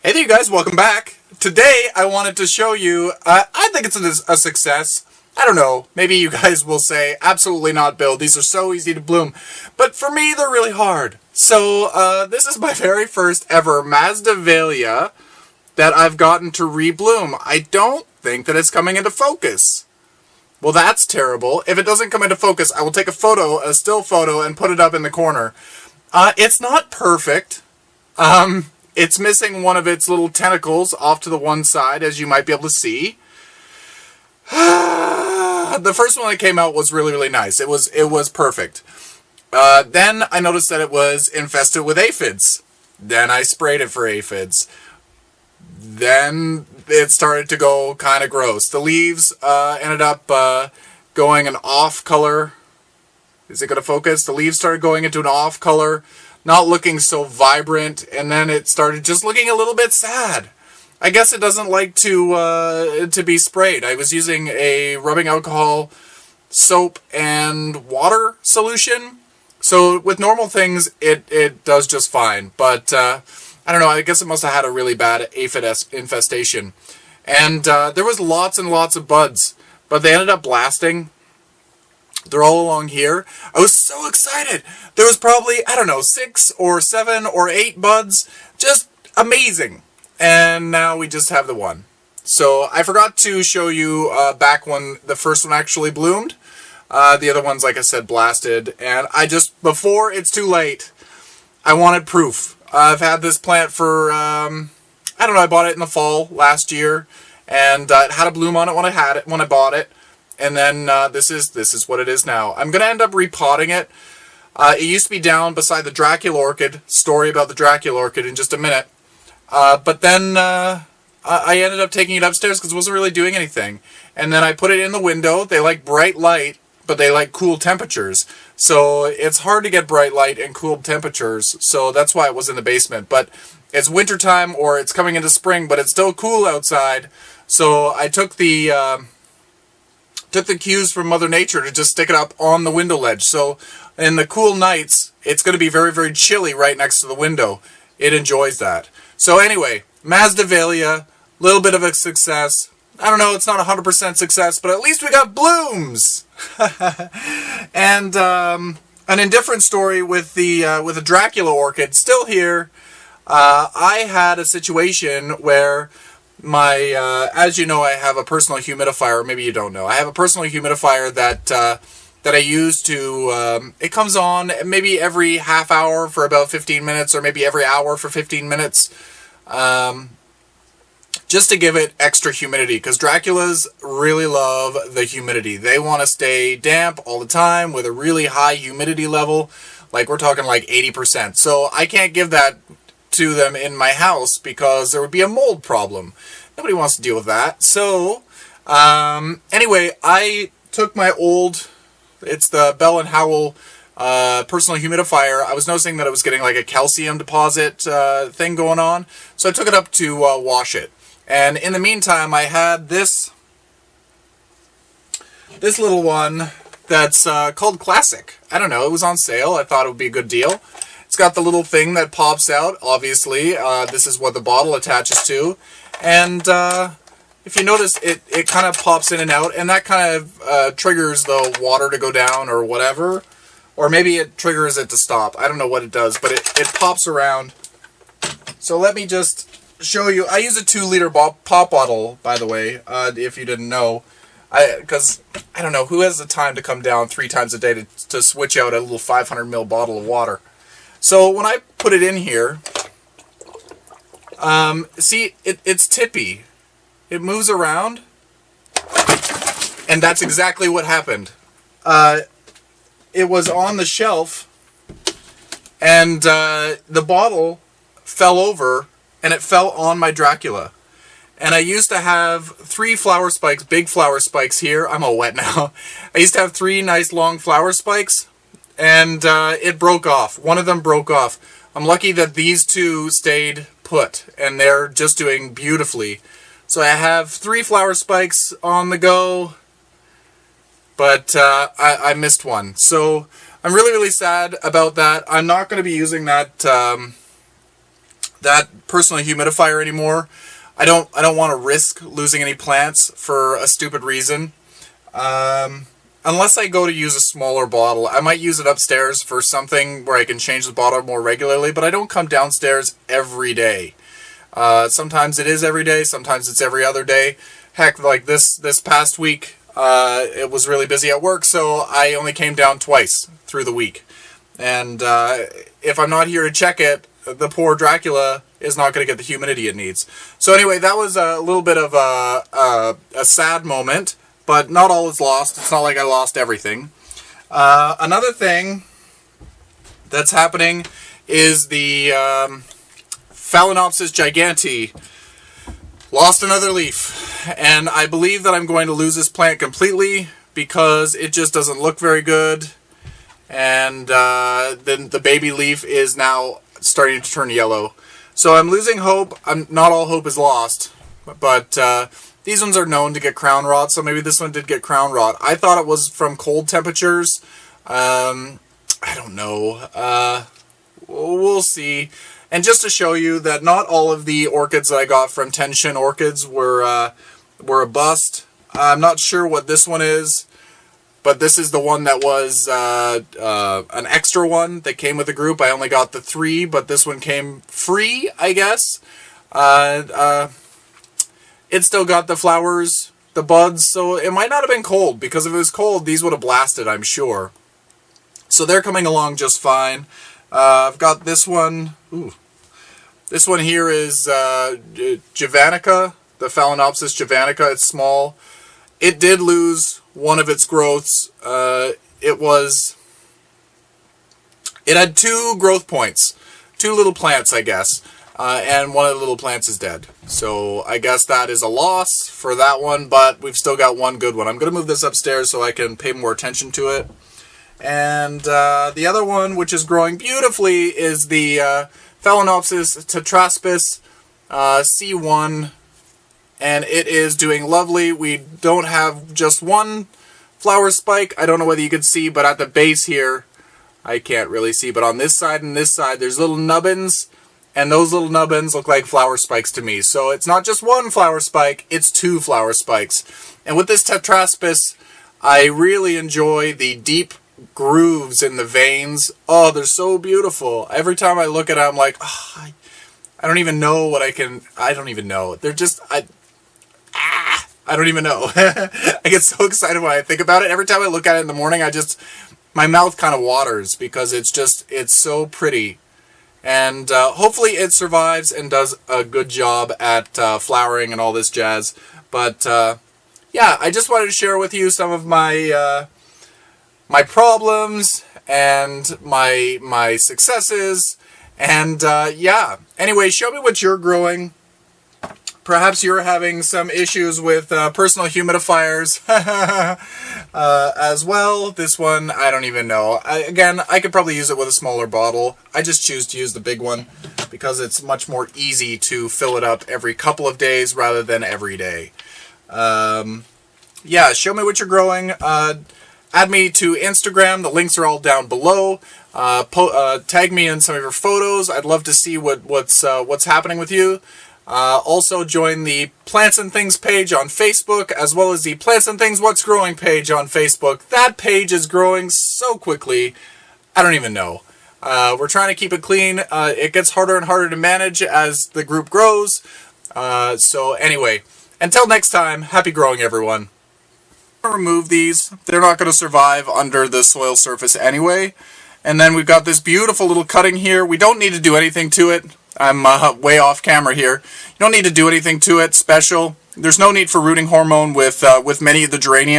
Hey there, you guys, welcome back. Today I wanted to show you, I think it's a success. I don't know, maybe you guys will say, absolutely not, Bill, these are so easy to bloom. But for me, they're really hard. So, this is my very first ever Masdevallia that I've gotten to rebloom. I don't think that it's coming into focus. Well, that's terrible. If it doesn't come into focus, I will take a photo, a still photo, and put it up in the corner. It's not perfect. It's missing one of its little tentacles off to the one side, as you might be able to see. The first one that came out was really nice. It was perfect. Then I noticed that it was infested with aphids. Then I sprayed it for aphids. Then it started to go kind of gross. The leaves ended up going an off color. Is it going to focus? The leaves started going into an off color, not looking so vibrant, and then it started just looking a little bit sad. I guess it doesn't like to be sprayed. I was using a rubbing alcohol, soap, and water solution. So with normal things, it does just fine. But I don't know, I guess it must have had a really bad aphid infestation. And there was lots and lots of buds, but they ended up blasting. They're all along here. I was so excited. There was probably, I don't know, 6 or 7 or 8 buds. Just amazing. And now we just have the one. So I forgot to show you back when the first one actually bloomed. The other ones, like I said, blasted. And before it's too late, I wanted proof. I've had this plant for, I don't know, I bought it in the fall last year. And it had a bloom on it when I bought it. And then this is what it is now. I'm going to end up repotting it. It used to be down beside the Dracula orchid. Story about the Dracula orchid in just a minute. But then I ended up taking it upstairs because it wasn't really doing anything. And then I put it in the window. They like bright light, but they like cool temperatures. So it's hard to get bright light and cool temperatures. So that's why it was in the basement. But it's wintertime or it's coming into spring, but it's still cool outside. So I took the cues from Mother Nature to just stick it up on the window ledge. So in the cool nights, it's going to be very chilly right next to the window. It enjoys that. So anyway, Masdevallia, little bit of a success. I don't know, it's not 100% success, but at least we got blooms. And an indifferent story with the Dracula orchid, still here. I had a situation where as you know, I have a personal humidifier. Maybe you don't know. I have a personal humidifier that I use to, it comes on maybe every half hour for about 15 minutes, or maybe every hour for 15 minutes, just to give it extra humidity, because Draculas really love the humidity. They want to stay damp all the time with a really high humidity level, like we're talking like 80%. So I can't give that to them in my house because there would be a mold problem. Nobody wants to deal with that. So anyway, I took my it's the Bell & Howell personal humidifier. I was noticing that it was getting like a calcium deposit thing going on, so I took it up to wash it. And in the meantime, I had this little one that's called Classic. I don't know, it was on sale. I thought it would be a good deal. It's got the little thing that pops out, obviously. This is what the bottle attaches to. And if you notice, it kind of pops in and out, and that kind of triggers the water to go down or whatever. Or maybe it triggers it to stop. I don't know what it does, but it pops around. So let me just show you. I use a 2-liter pop bottle, by the way, if you didn't know. Because, I don't know, who has the time to come down 3 times a day to switch out a little 500 ml bottle of water? So when I put it in here, see, it's tippy. It moves around, and that's exactly what happened. It was on the shelf, and the bottle fell over, and it fell on my Dracula. And I used to have 3 flower spikes, big flower spikes here. I'm all wet now. I used to have 3 nice long flower spikes, and it broke off. One of them broke off. I'm lucky that these 2 stayed put, and they're just doing beautifully. So I have 3 flower spikes on the go, but I missed one. So I'm really sad about that. I'm not going to be using that that personal humidifier anymore. I don't want to risk losing any plants for a stupid reason. Unless I go to use a smaller bottle. I might use it upstairs for something where I can change the bottle more regularly, but I don't come downstairs every day. Sometimes it is every day, sometimes it's every other day. Heck, like this past week, it was really busy at work, so I only came down twice through the week. And if I'm not here to check it, the poor Dracula is not going to get the humidity it needs. So anyway, that was a little bit of a sad moment, but not all is lost. It's not like I lost everything. Another thing that's happening is the Phalaenopsis Gigantea lost another leaf. And I believe that I'm going to lose this plant completely because it just doesn't look very good. And then the baby leaf is now starting to turn yellow. So I'm losing hope. Not all hope is lost, but these ones are known to get crown rot, so maybe this one did get crown rot. I thought it was from cold temperatures. I don't know. We'll see. And just to show you that not all of the orchids that I got from TenShin Orchids were a bust. I'm not sure what this one is, but this is the one that was an extra one that came with the group. I only got the 3, but this one came free, I guess. It still got the flowers, the buds, so it might not have been cold, because if it was cold, these would have blasted, I'm sure. So they're coming along just fine. I've got this one. Ooh. This one here is Gigantea, the Phalaenopsis Gigantea. It's small. It did lose one of its growths. It had 2 growth points. 2 little plants, I guess. And one of the little plants is dead. So I guess that is a loss for that one, but we've still got one good one. I'm going to move this upstairs so I can pay more attention to it. And the other one, which is growing beautifully, is the Phalaenopsis tetraspis C1. And it is doing lovely. We don't have just one flower spike. I don't know whether you can see, but at the base here, I can't really see. But on this side and this side, there's little nubbins. And those little nubbins look like flower spikes to me. So it's not just one flower spike, it's 2 flower spikes. And with this tetraspis, I really enjoy the deep grooves in the veins. Oh, they're so beautiful. Every time I look at it, I'm like, oh, I don't even know what I don't even know. They're just, I don't even know. I get so excited when I think about it. Every time I look at it in the morning, my mouth kind of waters because it's so pretty. And hopefully it survives and does a good job at flowering and all this jazz. But yeah, I just wanted to share with you some of my my problems and my successes. And yeah, anyway, show me what you're growing. Perhaps you're having some issues with personal humidifiers as well. This one, I don't even know. Again, I could probably use it with a smaller bottle. I just choose to use the big one because it's much more easy to fill it up every couple of days rather than every day. Yeah, show me what you're growing. Add me to Instagram. The links are all down below. Tag me in some of your photos. I'd love to see what's happening with you. Also join the PlantzNThings page on Facebook, as well as the PlantzNThings What's Growing page on Facebook. That page is growing so quickly, I don't even know. We're trying to keep it clean. It gets harder and harder to manage as the group grows. So anyway, until next time, happy growing, everyone. I'm going to remove these. They're not going to survive under the soil surface anyway. And then we've got this beautiful little cutting here. We don't need to do anything to it. I'm way off camera here. You don't need to do anything to it special. There's no need for rooting hormone with many of the geraniums.